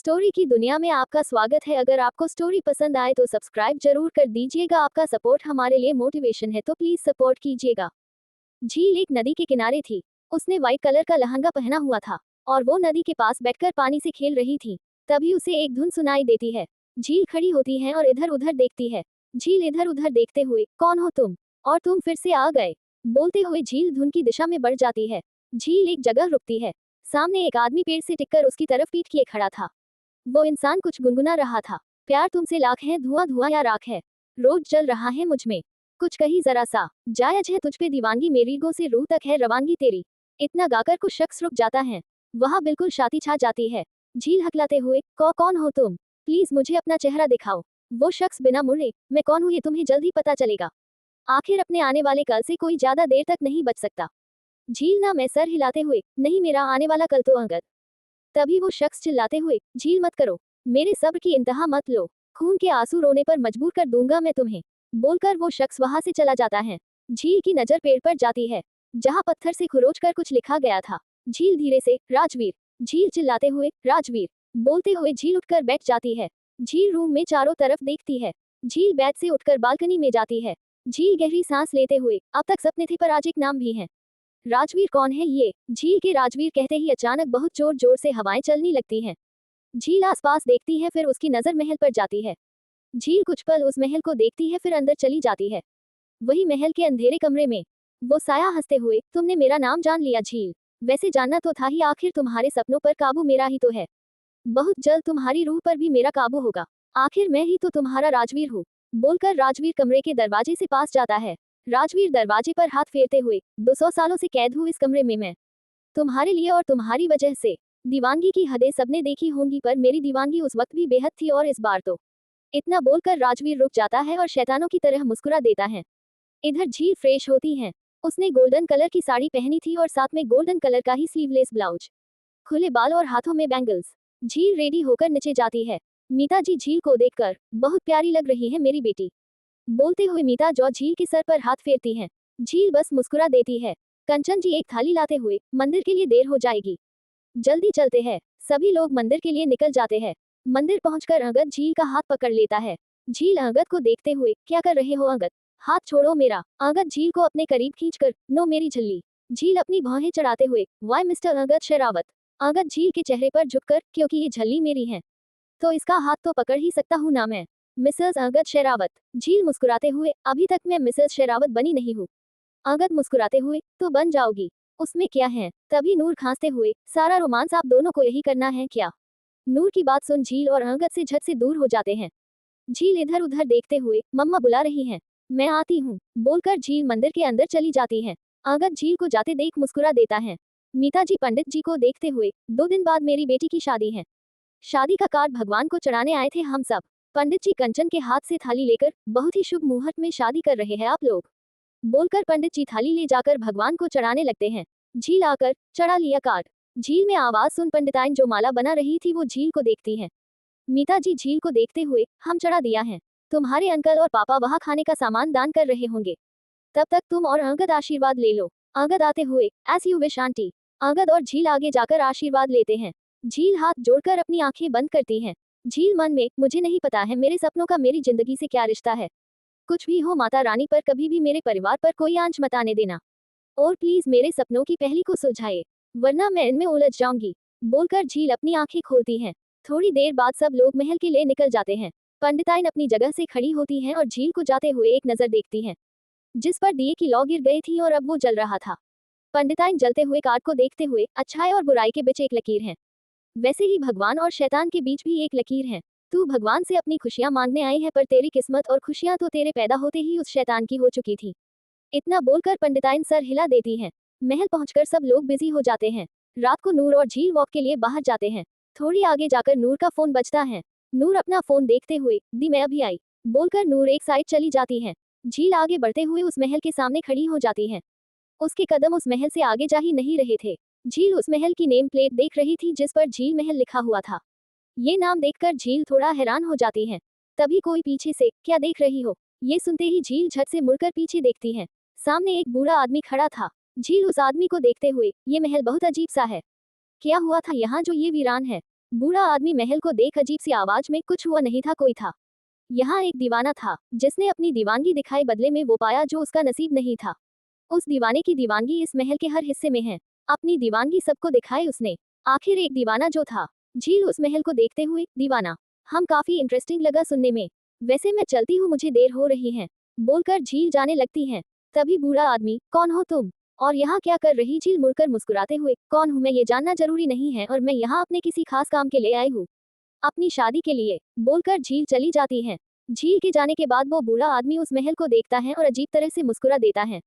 Story की दुनिया में आपका स्वागत है। अगर आपको स्टोरी पसंद आए तो सब्सक्राइब जरूर कर दीजिएगा। आपका सपोर्ट हमारे लिए मोटिवेशन है, तो प्लीज सपोर्ट कीजिएगा। झील एक नदी के किनारे थी। उसने व्हाइट कलर का लहंगा पहना हुआ था और वो नदी के पास बैठकर पानी से खेल रही थी। तभी उसे एक धुन सुनाई देती है। झील खड़ी होती है और इधर उधर देखती है। झील इधर उधर देखते हुए, कौन हो तुम? और तुम फिर से आ गए, बोलते हुए झील धुन की दिशा में बढ़ जाती है। झील एक जगह रुकती है। सामने एक आदमी पेड़ से टिककर उसकी तरफ पीठ किए खड़ा था। वो इंसान कुछ गुनगुना रहा था। प्यार तुमसे लाख है, धुआं धुआं या राख है, रोज जल रहा है मुझ में, कुछ कही जरा सा, जायज है तुझ पे दीवानगी, मेरी गो से रूह तक है रवानगी तेरी। इतना गाकर कुछ शख्स रुक जाता है। वहाँ बिल्कुल शांति छा जाती है। झील हकलाते हुए, कौन हो तुम? प्लीज मुझे अपना चेहरा दिखाओ। वो शख्स बिना मुड़े, मैं कौन हूँ ये तुम्हें जल्द ही पता चलेगा। आखिर अपने आने वाले कल से कोई ज्यादा देर तक नहीं बच सकता। झील ना मैं सर हिलाते हुए, नहीं मेरा आने वाला कल तो अंगद। तभी वो शख्स चिल्लाते हुए, झील मत करो, मेरे सब्र की इंतहा मत लो, खून के आंसू रोने पर मजबूर कर दूंगा मैं तुम्हें, बोलकर वो शख्स वहां से चला जाता है। झील की नजर पेड़ पर जाती है जहां पत्थर से खुरोच कर कुछ लिखा गया था। झील धीरे से, राजवीर। झील चिल्लाते हुए, राजवीर, बोलते हुए झील उठकर बैठ जाती है। झील रूम में चारों तरफ देखती है। झील बेड से उठकर बालकनी में जाती है। झील गहरी सांस लेते हुए, अब तक सपने थे पर आज एक नाम भी है। राजवीर कौन है ये? झील के राजवीर कहते ही अचानक बहुत जोर जोर से हवाएं चलने लगती हैं। झील आसपास देखती है, फिर उसकी नजर महल पर जाती है। झील कुछ पल उस महल को देखती है, फिर अंदर चली जाती है। वही महल के अंधेरे कमरे में वो साया हंसते हुए, तुमने मेरा नाम जान लिया झील, वैसे जानना तो था ही, आखिर तुम्हारे सपनों पर काबू मेरा ही तो है। बहुत जल्द तुम्हारी रूह पर भी मेरा काबू होगा, आखिर मैं ही तो तुम्हारा राजवीर हूँ, बोलकर राजवीर कमरे के दरवाजे से पास जाता है। राजवीर दरवाजे पर हाथ फेरते हुए, 200 सालों से कैद हूँ इस कमरे में मैं, तुम्हारे लिए और तुम्हारी वजह से। दीवानगी की हदें सबने देखी होंगी, पर मेरी दीवानगी उस वक्त भी बेहद थी, और इस बार तो। इतना बोलकर राजवीर रुक जाता है और शैतानों की तरह मुस्कुरा देता है। इधर झील फ्रेश होती है। उसने गोल्डन कलर की साड़ी पहनी थी और साथ में गोल्डन कलर का ही स्लीवलेस ब्लाउज, खुले बाल और हाथों में बैंगल्स। झील रेडी होकर नीचे जाती है। मीता जी झील को देखकर, बहुत प्यारी लग रही है मेरी बेटी, बोलते हुए मीता जो झील के सर पर हाथ फेरती हैं। झील बस मुस्कुरा देती है। कंचन जी एक थाली लाते हुए, मंदिर के लिए देर हो जाएगी, जल्दी चलते हैं। सभी लोग मंदिर के लिए निकल जाते हैं। मंदिर पहुंचकर अंगद झील का हाथ पकड़ लेता है। झील अंगद को देखते हुए, क्या कर रहे हो अंगद, हाथ छोड़ो मेरा। अंगद झील को अपने करीब खींचकर, नो मेरी झल्ली। झील अपनी भौहें चढ़ाते हुए, वाई मिस्टर अंगद शेरावत। अंगद झील के चेहरे पर झुककर, क्योंकि ये झल्ली मेरी है तो इसका हाथ तो पकड़ ही सकता हूँ ना मैं, मिसेस अंगद शेरावत। झील मुस्कुराते हुए, अभी तक मैं मिसेस शेरावत बनी नहीं हूँ। अंगद मुस्कुराते हुए, तो बन जाओगी, उसमें क्या है। तभी नूर खांसते हुए, सारा रोमांस आप दोनों को यही करना है क्या? नूर की बात सुन झील और अंगद से झट से दूर हो जाते हैं। झील इधर उधर देखते हुए, मम्मा बुला रही हैं, मैं आती हूँ, बोलकर झील मंदिर के अंदर चली जाती है। अंगद झील को जाते देख मुस्कुरा देता है। मीता जी पंडित जी को देखते हुए, 2 दिन बाद मेरी बेटी की शादी है, शादी का कार्ड भगवान को चढ़ाने आए थे हम सब। पंडित जी कंचन के हाथ से थाली लेकर, बहुत ही शुभ मुहूर्त में शादी कर रहे हैं आप लोग, बोलकर पंडित जी थाली ले जाकर भगवान को चढ़ाने लगते हैं। झील आकर चढ़ा लिया कार्ड। झील में आवाज सुन पंडिताइन जो माला बना रही थी वो झील को देखती है। मीता जी झील को देखते हुए, हम चढ़ा दिया है, तुम्हारे अंकल और पापा वहाँ खाने का सामान दान कर रहे होंगे, तब तक तुम और अंगद आशीर्वाद ले लो। अंगद आते हुए, S U wish aunty. Angad और झील आगे जाकर आशीर्वाद लेते हैं। झील हाथ जोड़कर अपनी आंखें बंद करती है। झील मन में, मुझे नहीं पता है मेरे सपनों का मेरी जिंदगी से क्या रिश्ता है, कुछ भी हो माता रानी, पर कभी भी मेरे परिवार पर कोई आंच मत आने देना, और प्लीज मेरे सपनों की पहली को सुलझाए, वरना मैं इनमें उलझ जाऊंगी, बोलकर झील अपनी आंखें खोलती है। थोड़ी देर बाद सब लोग महल के लिए निकल जाते हैं। पंडिताइन अपनी जगह से खड़ी होती हैं और झील को जाते हुए एक नजर देखती हैं, जिस पर दिए की लौ गिर गई थी और अब वो जल रहा था। पंडिताइन जलते हुए कार्ड को देखते हुए, अच्छाई और बुराई के बीच एक लकीर है, वैसे ही भगवान और शैतान के बीच भी एक लकीर है। तू भगवान से अपनी खुशियां मांगने आई है, पर तेरी किस्मत और खुशियां तो तेरे पैदा होते ही उस शैतान की हो चुकी थी। इतना बोलकर पंडिताइन सर हिला देती है। महल पहुंचकर सब लोग बिजी हो जाते हैं। रात को नूर और झील वॉक के लिए बाहर जाते हैं। थोड़ी आगे जाकर नूर का फोन बजता है। नूर अपना फोन देखते हुए, दी मैं अभी आई, बोलकर नूर एक साइड चली जाती है। झील आगे बढ़ते हुए उस महल के सामने खड़ी हो जाती है। उसके कदम उस महल से आगे जा ही नहीं रहे थे। झील उस महल की नेम प्लेट देख रही थी जिस पर झील महल लिखा हुआ था। ये नाम देखकर झील थोड़ा हैरान हो जाती है। तभी कोई पीछे से, क्या देख रही हो? ये सुनते ही झील झट से मुड़कर पीछे देखती है। सामने एक बूढ़ा आदमी खड़ा था। झील उस आदमी को देखते हुए, ये महल बहुत अजीब सा है, क्या हुआ था यहाँ जो ये वीरान है? बूढ़ा आदमी महल को देख अजीब सी आवाज में, कुछ हुआ नहीं था, कोई था यहाँ, एक दीवाना था जिसने अपनी दीवानगी दिखाई, बदले में वो पाया जो उसका नसीब नहीं था। उस दीवाने की दीवानगी इस महल के हर हिस्से में है। अपनी दीवानगी सबको दिखाई उसने। आखिर एक दीवाना जो था। झील उस महल को देखते हुए, दीवाना, हम काफी इंटरेस्टिंग लगा सुनने में। वैसे मैं चलती हूँ, मुझे देर हो रही है, बोलकर झील जाने लगती है। तभी बूढ़ा आदमी, कौन हो तुम और यहाँ क्या कर रही? झील मुड़कर मुस्कुराते हुए, कौन हूँ मैं ये जानना जरूरी नहीं है, और मैं यहाँ अपने किसी खास काम के लिए आई हूँ, अपनी शादी के लिए, बोलकर झील चली जाती है। झील के जाने के बाद वो बूढ़ा आदमी उस महल को देखता है और अजीब तरह से मुस्कुरा देता है।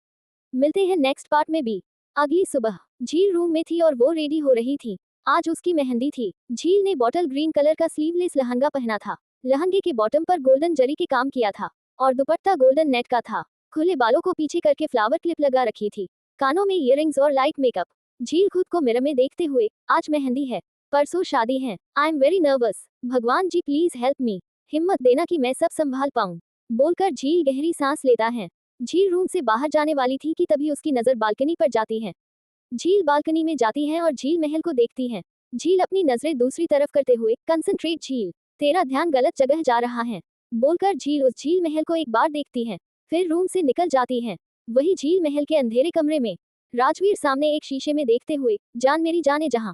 मिलते हैं नेक्स्ट पार्ट में भी। अगली सुबह झील रूम में थी और वो रेडी हो रही थी। आज उसकी मेहंदी थी। झील ने बॉटल ग्रीन कलर का स्लीवलेस लहंगा पहना था। लहंगे के बॉटम पर गोल्डन जरी के काम किया था और दुपट्टा गोल्डन नेट का था। खुले बालों को पीछे करके फ्लावर क्लिप लगा रखी थी। कानों में इयररिंग्स और लाइट मेकअप। झील खुद को मिरर में देखते हुए, आज मेहंदी है, परसों शादी है, आई एम वेरी नर्वस, भगवान जी प्लीज हेल्प मी, हिम्मत देना कि मैं सब संभाल पाऊं, बोलकर झील गहरी सांस लेता है। झील रूम से बाहर जाने वाली थी कि तभी उसकी नजर बालकनी पर जाती है। झील बालकनी में जाती है और झील महल को देखती है। झील अपनी नजरें दूसरी तरफ करते हुए, कंसंट्रेट झील, तेरा ध्यान गलत जगह जा रहा है, बोलकर झील उस झील महल को एक बार देखती है, फिर रूम से निकल जाती है। वही झील महल के अंधेरे कमरे में राजवीर सामने एक शीशे में देखते हुए, जान मेरी जाने जहां,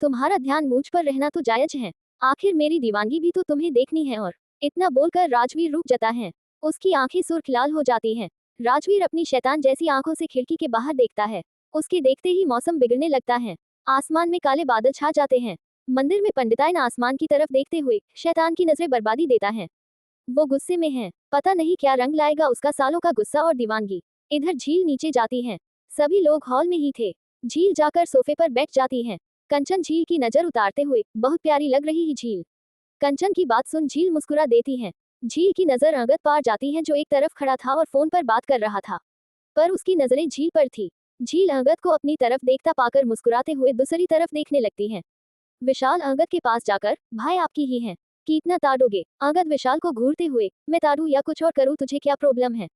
तुम्हारा ध्यान मुझ पर रहना तो जायज है, आखिर मेरी दीवानगी भी तो तुम्हें देखनी है। और इतना बोलकर राजवीर रुक जाता है। उसकी आंखें सुर्ख लाल हो जाती हैं। राजवीर अपनी शैतान जैसी आंखों से खिड़की के बाहर देखता है। उसके देखते ही मौसम बिगड़ने लगता है। आसमान में काले बादल छा जाते हैं। मंदिर में पंडिताइन आसमान की तरफ देखते हुए शैतान की नजरें बर्बादी देता है। वो गुस्से में है, पता नहीं क्या रंग लाएगा उसका सालों का गुस्सा और दीवानगी। इधर झील नीचे जाती है। सभी लोग हॉल में ही थे। झील जाकर सोफे पर बैठ जाती है। कंचन झील की नजर उतारते हुए, बहुत प्यारी लग रही है झील। कंचन की बात सुन झील मुस्कुरा देती है। झील की नजर अंगद पार जाती है जो एक तरफ खड़ा था और फोन पर बात कर रहा था, पर उसकी नजरें झील पर थी। झील अंगद को अपनी तरफ देखता पाकर मुस्कुराते हुए दूसरी तरफ देखने लगती है। विशाल अंगद के पास जाकर, भाई आपकी ही है, कितना ताड़ोगे? अंगद विशाल को घूरते हुए, मैं ताड़ू या कुछ और करूँ, तुझे क्या प्रॉब्लम है?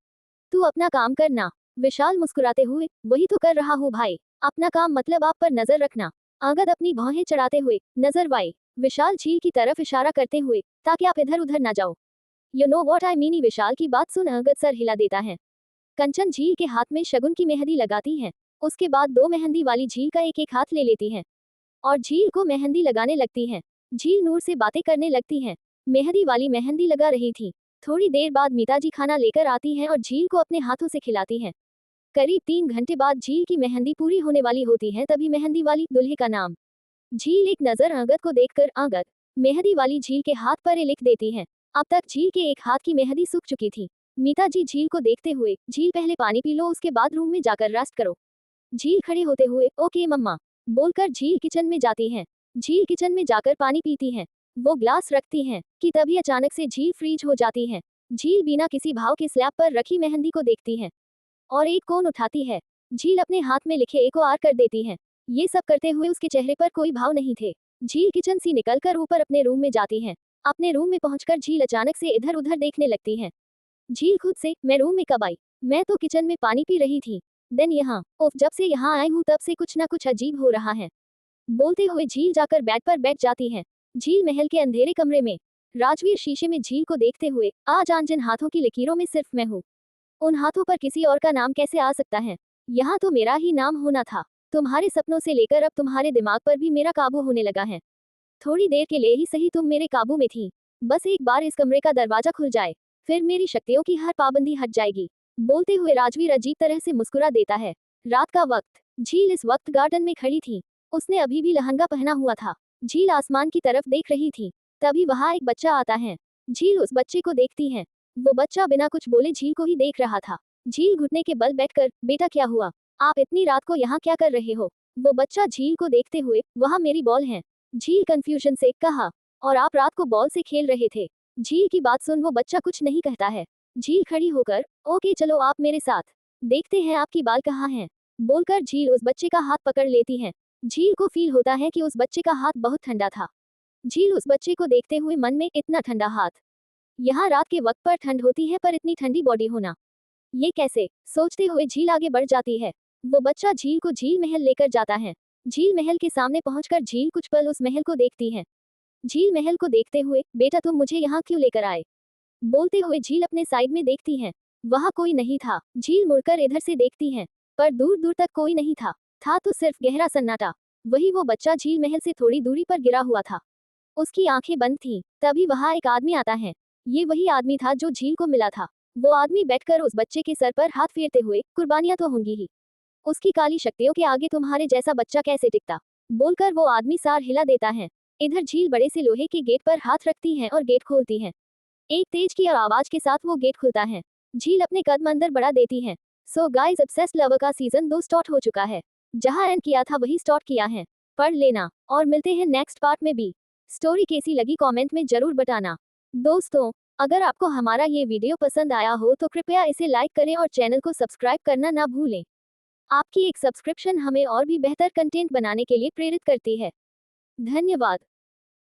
तू अपना काम करना। विशाल मुस्कुराते हुए, वही तो कर रहा हूँ भाई, अपना काम मतलब आप पर नजर रखना। अंगद अपनी भौहें चढ़ाते हुए, नजर वाई। विशाल झील की तरफ इशारा करते हुए, ताकि आप इधर उधर ना जाओ। You know what I mean. Vishal की बात सुन अंगद सर हिला देता है। कंचन झील के हाथ में शगुन की मेहंदी लगाती है। उसके बाद दो मेहंदी वाली झील का एक एक हाथ ले लेती है और झील को मेहंदी लगाने लगती है। झील नूर से बातें करने लगती है। मेहंदी वाली मेहंदी लगा रही थी। थोड़ी देर बाद मीता जी खाना लेकर आती है और झील को अपने हाथों से खिलाती है। करीब 3 घंटे बाद झील की मेहंदी पूरी होने वाली होती है, तभी मेहंदी वाली दूल्हे का नाम। झील एक नजर अंगद को देखकर, अंगद, मेहंदी वाली झील के हाथ पर लिख देती है। अब तक झील के एक हाथ की मेहंदी सूख चुकी थी। मीता जी झील को देखते हुए, झील पहले पानी पी लो, उसके बाद रूम में जाकर रेस्ट करो। झील खड़े होते हुए, ओके मम्मा, बोलकर झील किचन में जाती है। झील किचन में जाकर पानी पीती है। वो ग्लास रखती है कि तभी अचानक से झील फ्रीज हो जाती है। झील बिना किसी भाव के स्लैब पर रखी मेहंदी को देखती है और एक कोन उठाती है। झील अपने हाथ में लिखे ए को आर कर देती है। ये सब करते हुए उसके चेहरे पर कोई भाव नहीं थे। झील किचन से निकलकर ऊपर अपने रूम में जाती है। अपने रूम में पहुंचकर झील अचानक से इधर उधर देखने लगती है। झील खुद से, मैं रूम में कब आई? मैं तो किचन में पानी पी रही थी। देन यहाँ, ओफ, जब से यहाँ आई हूँ तब से कुछ ना कुछ अजीब हो रहा है, बोलते हुए झील जाकर बेड पर बैठ जाती है। झील महल के अंधेरे कमरे में राजवीर शीशे में झील को देखते हुए, आज आन जिन हाथों की लकीरों में सिर्फ मैं हूँ, उन हाथों पर किसी और का नाम कैसे आ सकता है? यहाँ तो मेरा ही नाम होना था। तुम्हारे सपनों से लेकर अब तुम्हारे दिमाग पर भी मेरा काबू होने लगा है। थोड़ी देर के लिए ही सही तुम मेरे काबू में थी। बस एक बार इस कमरे का दरवाजा खुल जाए, फिर मेरी शक्तियों की हर पाबंदी हट जाएगी, बोलते हुए राजवीर अजीब तरह से मुस्कुरा देता है। रात का वक्त। झील इस वक्त गार्डन में खड़ी थी। उसने अभी भी लहंगा पहना हुआ था। झील आसमान की तरफ देख रही थी। तभी वहां एक बच्चा आता है। झील उस बच्चे को देखती है। वो बच्चा बिना कुछ बोले झील को ही देख रहा था। झील घुटने के बल बैठकर, बेटा क्या हुआ? आप इतनी रात को यहाँ क्या कर रहे हो? वो बच्चा झील को देखते हुए, वहाँ मेरी बॉल है। झील कंफ्यूजन से कहा, और आप रात को बॉल से खेल रहे थे? झील की बात सुन वो बच्चा कुछ नहीं कहता है। झील खड़ी होकर, ओके चलो आप मेरे साथ, देखते हैं आपकी बाल कहाँ हैं, बोलकर झील उस बच्चे का हाथ पकड़ लेती है। झील को फील होता है कि उस बच्चे का हाथ बहुत ठंडा था। झील उस बच्चे को देखते हुए मन में, इतना ठंडा हाथ, यहाँ रात के वक्त पर ठंड होती है पर इतनी ठंडी बॉडी होना, ये कैसे? सोचते हुए झील आगे बढ़ जाती है। वो बच्चा झील को झील महल लेकर जाता है। झील महल के सामने पहुंचकर झील कुछ पल उस महल को देखती है। झील महल को देखते हुए, बेटा तुम मुझे यहाँ क्यों लेकर आए? बोलते हुए झील अपने साइड में देखती हैं। वहाँ कोई नहीं था। झील मुड़कर इधर से देखती हैं, पर दूर दूर तक कोई नहीं था तो सिर्फ गहरा सन्नाटा। वही वो बच्चा झील महल से थोड़ी दूरी पर गिरा हुआ था। उसकी आंखें बंद थीं। तभी वहाँ एक आदमी आता है। ये वही आदमी था जो झील को मिला था। वो आदमी बैठकर उस बच्चे के सर पर हाथ फेरते हुए, कुर्बानियां तो होंगी ही, उसकी काली शक्तियों के आगे तुम्हारे जैसा बच्चा कैसे टिकता, बोलकर वो आदमी सार हिला देता है। इधर झील बड़े से लोहे के गेट पर हाथ रखती है और गेट खोलती है। एक तेज की आवाज के साथ वो गेट खुलता है। झील अपने कदम अंदर बढ़ा देती है। सो गाइस, ऑब्सेस्ड लवर का सीजन 2 स्टार्ट हो चुका है। जहां एंड किया था वही स्टार्ट किया है। पढ़ लेना और मिलते हैं नेक्स्ट पार्ट में भी। स्टोरी कैसी लगी कमेंट में जरूर बताना। दोस्तों, अगर आपको हमारा ये वीडियो पसंद आया हो तो कृपया इसे लाइक करें और चैनल को सब्सक्राइब करना ना भूलें। आपकी एक सब्सक्रिप्शन हमें और भी बेहतर कंटेंट बनाने के लिए प्रेरित करती है। धन्यवाद।